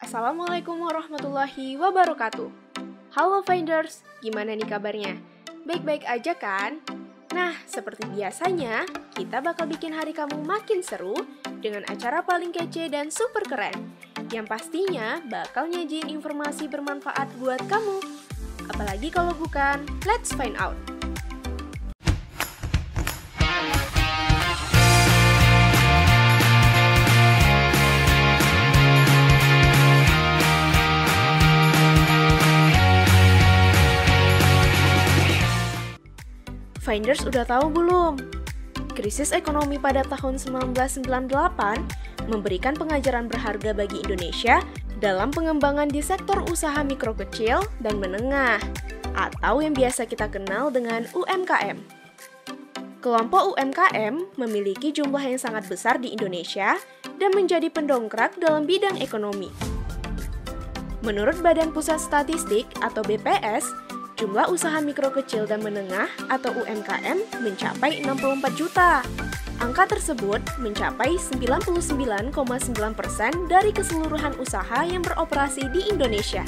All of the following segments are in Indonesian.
Assalamualaikum warahmatullahi wabarakatuh. Halo Finders, gimana nih kabarnya? Baik-baik aja kan? Nah, seperti biasanya, kita bakal bikin hari kamu makin seru dengan acara paling kece dan super keren, yang pastinya bakal nyajiin informasi bermanfaat buat kamu. Apalagi kalau bukan, let's find out! Finders udah tahu belum? Krisis ekonomi pada tahun 1998 memberikan pengajaran berharga bagi Indonesia dalam pengembangan di sektor usaha mikro kecil dan menengah, atau yang biasa kita kenal dengan UMKM. Kelompok UMKM memiliki jumlah yang sangat besar di Indonesia dan menjadi pendongkrak dalam bidang ekonomi. Menurut Badan Pusat Statistik atau BPS, jumlah usaha mikro kecil dan menengah atau UMKM mencapai 64 juta. Angka tersebut mencapai 99,9% dari keseluruhan usaha yang beroperasi di Indonesia.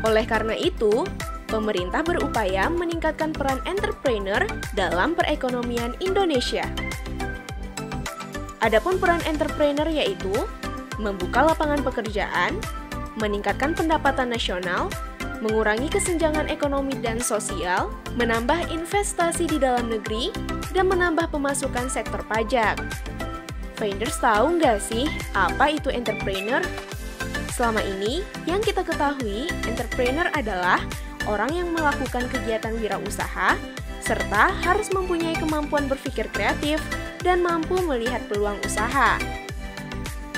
Oleh karena itu, pemerintah berupaya meningkatkan peran entrepreneur dalam perekonomian Indonesia. Adapun peran entrepreneur yaitu membuka lapangan pekerjaan, meningkatkan pendapatan nasional, mengurangi kesenjangan ekonomi dan sosial, menambah investasi di dalam negeri, dan menambah pemasukan sektor pajak. Finders tahu nggak sih apa itu entrepreneur? Selama ini, yang kita ketahui, entrepreneur adalah orang yang melakukan kegiatan wirausaha, serta harus mempunyai kemampuan berpikir kreatif dan mampu melihat peluang usaha.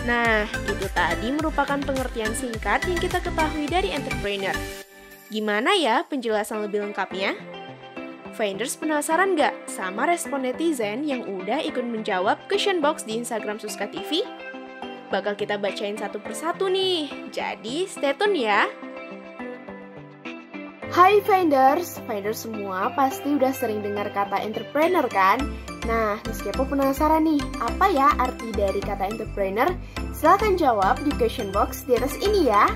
Nah, itu tadi merupakan pengertian singkat yang kita ketahui dari entrepreneur. Gimana ya penjelasan lebih lengkapnya? Finders penasaran nggak sama respon netizen yang udah ikut menjawab question box di Instagram Suska TV? Bakal kita bacain satu persatu nih, jadi stay tune ya! Hai Finders semua pasti udah sering dengar kata entrepreneur kan? Nah, Miss Kepo penasaran nih, apa ya arti dari kata entrepreneur? Silahkan jawab di question box di atas ini ya!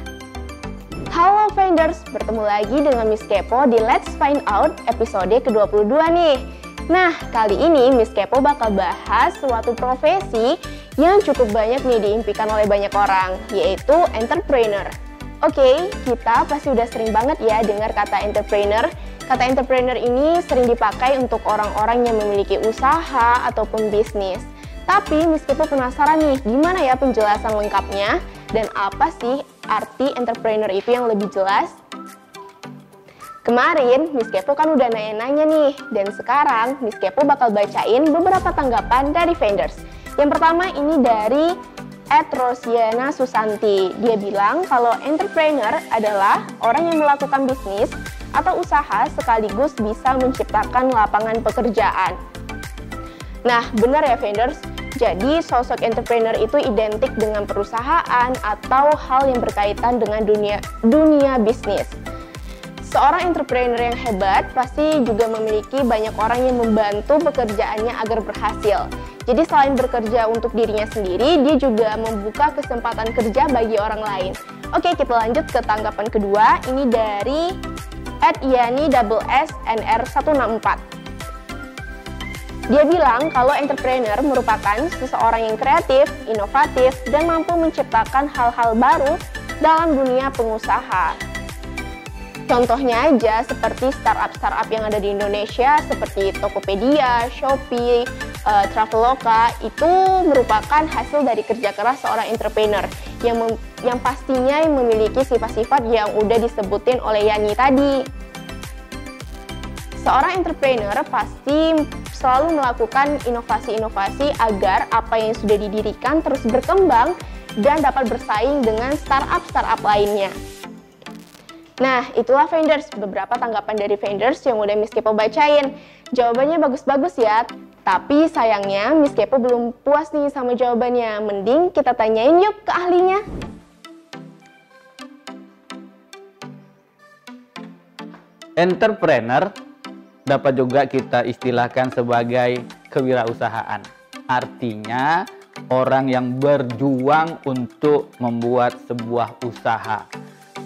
Halo Finders, bertemu lagi dengan Miss Kepo di Let's Find Out episode ke-22 nih. Nah, kali ini Miss Kepo bakal bahas suatu profesi yang cukup banyak nih diimpikan oleh banyak orang, yaitu entrepreneur. Oke, kita pasti udah sering banget ya dengar kata entrepreneur. Kata entrepreneur ini sering dipakai untuk orang-orang yang memiliki usaha ataupun bisnis. Tapi Miss Kepo penasaran nih, gimana ya penjelasan lengkapnya? Dan apa sih arti entrepreneur itu yang lebih jelas? Kemarin Miss Kepo kan udah nanya-nanya nih, dan sekarang Miss Kepo bakal bacain beberapa tanggapan dari Finders. Yang pertama ini dari @Rosiana Susanti. Dia bilang kalau entrepreneur adalah orang yang melakukan bisnis atau usaha sekaligus bisa menciptakan lapangan pekerjaan. Nah, benar ya Finders. Jadi, sosok entrepreneur itu identik dengan perusahaan atau hal yang berkaitan dengan dunia bisnis. Seorang entrepreneur yang hebat pasti juga memiliki banyak orang yang membantu pekerjaannya agar berhasil. Jadi, selain bekerja untuk dirinya sendiri, dia juga membuka kesempatan kerja bagi orang lain. Oke, kita lanjut ke tanggapan kedua. Ini dari @yani_SNR164. Dia bilang kalau entrepreneur merupakan seseorang yang kreatif, inovatif, dan mampu menciptakan hal-hal baru dalam dunia pengusaha. Contohnya aja seperti startup yang ada di Indonesia seperti Tokopedia, Shopee, Traveloka, itu merupakan hasil dari kerja keras seorang entrepreneur yang pastinya memiliki sifat-sifat yang udah disebutin oleh Yani tadi. Seorang entrepreneur pasti selalu melakukan inovasi-inovasi agar apa yang sudah didirikan terus berkembang dan dapat bersaing dengan startup lainnya. Nah, itulah Finders, beberapa tanggapan dari Finders yang udah Miss Kepo bacain. Jawabannya bagus-bagus ya, tapi sayangnya Miss Kepo belum puas nih sama jawabannya. Mending kita tanyain yuk ke ahlinya. Entrepreneur dapat juga kita istilahkan sebagai kewirausahaan. Artinya, orang yang berjuang untuk membuat sebuah usaha.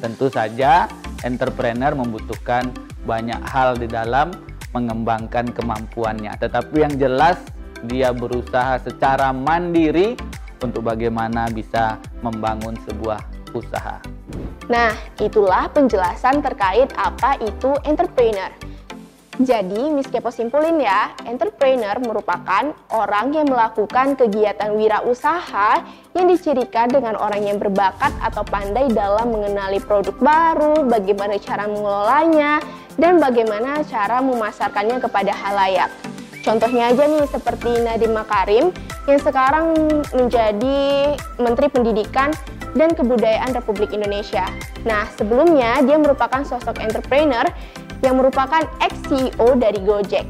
Tentu saja entrepreneur membutuhkan banyak hal di dalam mengembangkan kemampuannya. Tetapi yang jelas dia berusaha secara mandiri untuk bagaimana bisa membangun sebuah usaha. Nah, itulah penjelasan terkait apa itu entrepreneur. Jadi, Miss Kepo simpulin ya, entrepreneur merupakan orang yang melakukan kegiatan wirausaha yang dicirikan dengan orang yang berbakat atau pandai dalam mengenali produk baru, bagaimana cara mengelolanya, dan bagaimana cara memasarkannya kepada halayak. Contohnya aja nih, seperti Nadiem Makarim yang sekarang menjadi Menteri Pendidikan dan Kebudayaan Republik Indonesia. Nah, sebelumnya dia merupakan sosok entrepreneur yang merupakan ex-CEO dari Gojek.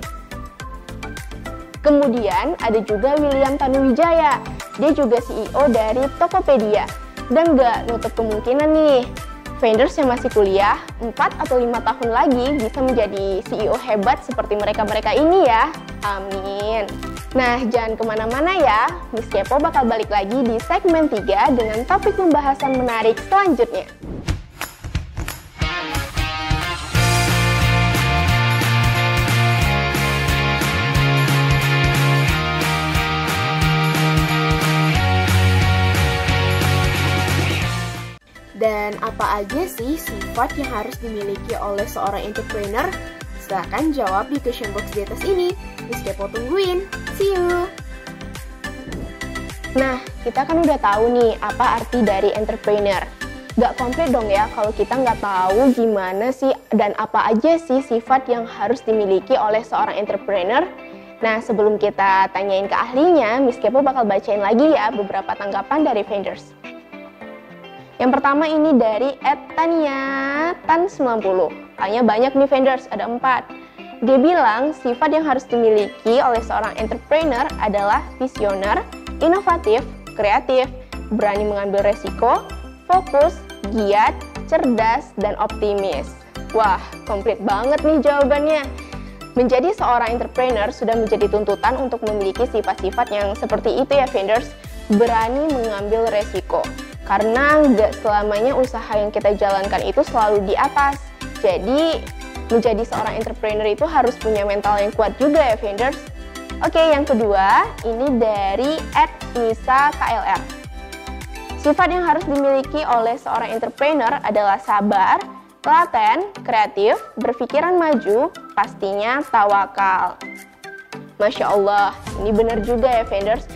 Kemudian ada juga William Tanuwijaya, dia juga CEO dari Tokopedia. Dan gak nutup kemungkinan nih, vendors yang masih kuliah 4 atau 5 tahun lagi bisa menjadi CEO hebat seperti mereka-mereka ini ya. Amin. Nah, jangan kemana-mana ya, Miss Kepo bakal balik lagi di segmen 3 dengan topik pembahasan menarik selanjutnya. Dan apa aja sih sifat yang harus dimiliki oleh seorang entrepreneur? Silahkan jawab di question box di atas ini. Miss Kepo tungguin. See you! Nah, kita kan udah tahu nih apa arti dari entrepreneur. Gak komplit dong ya kalau kita nggak tahu gimana sih dan apa aja sih sifat yang harus dimiliki oleh seorang entrepreneur. Nah, sebelum kita tanyain ke ahlinya, Miss Kepo bakal bacain lagi ya beberapa tanggapan dari vendors. Yang pertama ini dari @taniatan90. Hanya banyak nih vendors, ada 4. Dia bilang sifat yang harus dimiliki oleh seorang entrepreneur adalah visioner, inovatif, kreatif, berani mengambil resiko, fokus, giat, cerdas, dan optimis. Wah, komplit banget nih jawabannya. Menjadi seorang entrepreneur sudah menjadi tuntutan untuk memiliki sifat-sifat yang seperti itu ya vendors. Berani mengambil resiko. Karena nggak selamanya usaha yang kita jalankan itu selalu di atas. Jadi, menjadi seorang entrepreneur itu harus punya mental yang kuat juga ya, vendors. Oke, yang kedua, ini dari @nisa_klr. Sifat yang harus dimiliki oleh seorang entrepreneur adalah sabar, telaten, kreatif, berpikiran maju, pastinya tawakal. Masya Allah, ini benar juga ya, vendors.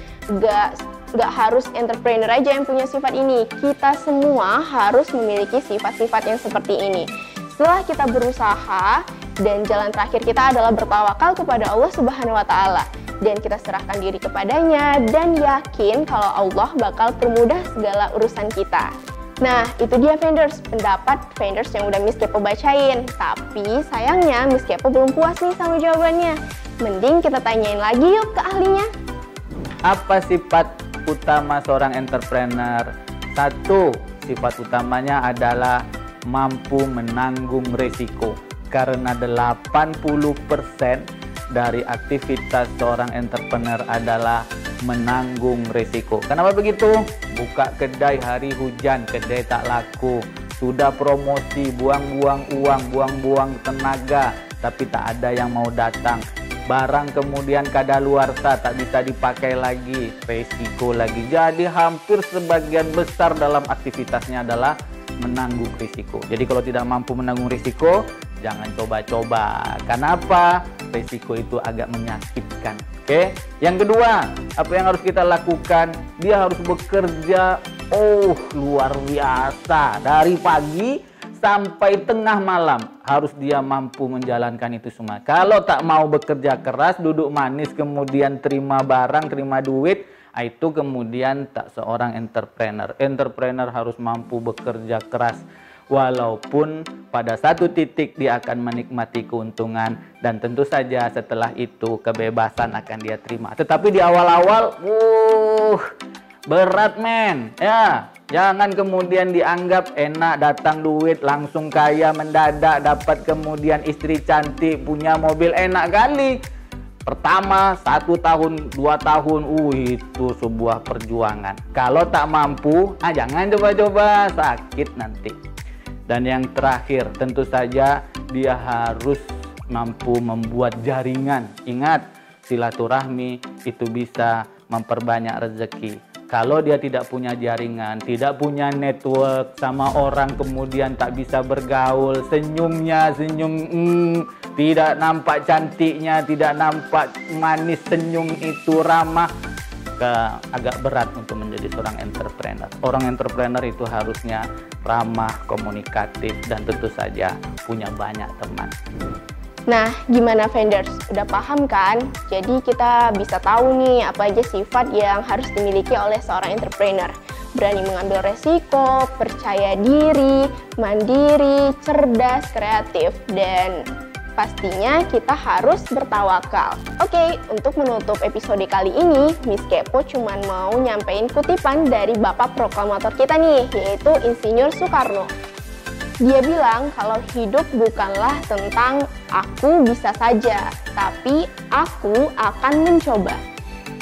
Nggak harus entrepreneur aja yang punya sifat ini. Kita semua harus memiliki sifat-sifat yang seperti ini. Setelah kita berusaha dan jalan terakhir kita adalah bertawakal kepada Allah Subhanahu wa Ta'ala, dan kita serahkan diri kepadanya dan yakin kalau Allah bakal permudah segala urusan kita. Nah, itu dia vendors, pendapat vendors yang udah Miss Kepo bacain. Tapi sayangnya Miss Kepo belum puas nih sama jawabannya. Mending kita tanyain lagi yuk ke ahlinya. Apa sifat utama seorang entrepreneur? 1, sifat utamanya adalah mampu menanggung risiko. Karena 80% dari aktivitas seorang entrepreneur adalah menanggung risiko. Kenapa begitu? Buka kedai hari hujan, kedai tak laku. Sudah promosi, buang-buang uang, buang-buang tenaga, tapi tak ada yang mau datang. Barang kemudian kadaluarsa, tak bisa dipakai lagi, resiko lagi. Jadi hampir sebagian besar dalam aktivitasnya adalah menanggung risiko. Jadi kalau tidak mampu menanggung risiko, jangan coba-coba. Kenapa? Risiko itu agak menyakitkan. Oke? Yang kedua, apa yang harus kita lakukan? Dia harus bekerja luar biasa. Dari pagi sampai tengah malam harus dia mampu menjalankan itu semua. Kalau tak mau bekerja keras, duduk manis, kemudian terima barang, terima duit, itu kemudian tak seorang entrepreneur. Entrepreneur harus mampu bekerja keras. Walaupun pada satu titik dia akan menikmati keuntungan, dan tentu saja setelah itu kebebasan akan dia terima. Tetapi di awal-awal, berat men, ya. Jangan kemudian dianggap enak, datang duit langsung kaya mendadak, dapat kemudian istri cantik, punya mobil, enak kali. Pertama, 1 tahun, 2 tahun, itu sebuah perjuangan. Kalau tak mampu, jangan coba-coba, sakit nanti. Dan yang terakhir, tentu saja dia harus mampu membuat jaringan. Ingat, silaturahmi itu bisa memperbanyak rezeki. Kalau dia tidak punya jaringan, tidak punya network sama orang, kemudian tak bisa bergaul, senyumnya senyum tidak nampak cantiknya, tidak nampak manis senyum itu ramah, agak berat untuk menjadi seorang entrepreneur. Orang entrepreneur itu harusnya ramah, komunikatif, dan tentu saja punya banyak teman. Nah, gimana vendors? Udah paham kan? Jadi kita bisa tahu nih apa aja sifat yang harus dimiliki oleh seorang entrepreneur. Berani mengambil resiko, percaya diri, mandiri, cerdas, kreatif, dan pastinya kita harus bertawakal. Oke, untuk menutup episode kali ini, Miss Kepo cuma mau nyampein kutipan dari Bapak Proklamator kita nih, yaitu Insinyur Soekarno. Dia bilang kalau hidup bukanlah tentang aku bisa saja, tapi aku akan mencoba.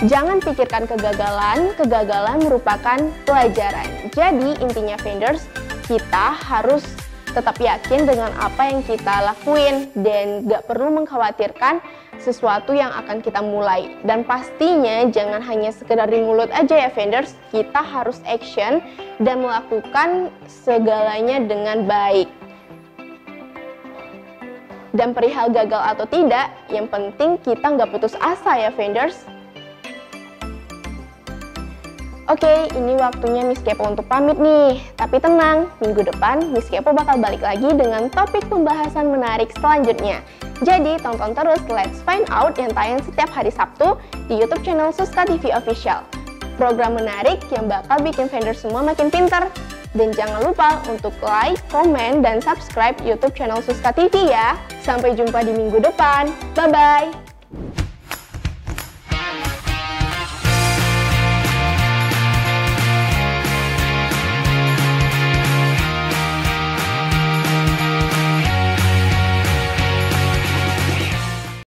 Jangan pikirkan kegagalan, kegagalan merupakan pelajaran. Jadi intinya vendors, kita harus tetap yakin dengan apa yang kita lakuin dan gak perlu mengkhawatirkan sesuatu yang akan kita mulai. Dan pastinya jangan hanya sekedar di mulut aja ya vendors, kita harus action dan melakukan segalanya dengan baik. Dan perihal gagal atau tidak, yang penting kita nggak putus asa ya vendors. Oke, ini waktunya Miss Kepo untuk pamit nih. Tapi tenang, minggu depan Miss Kepo bakal balik lagi dengan topik pembahasan menarik selanjutnya. Jadi tonton terus Let's Find Out yang tayang setiap hari Sabtu di YouTube channel Suska TV Official. Program menarik yang bakal bikin vendors semua makin pintar. Dan jangan lupa untuk like, komen, dan subscribe YouTube channel Suska TV ya. Sampai jumpa di minggu depan. Bye-bye!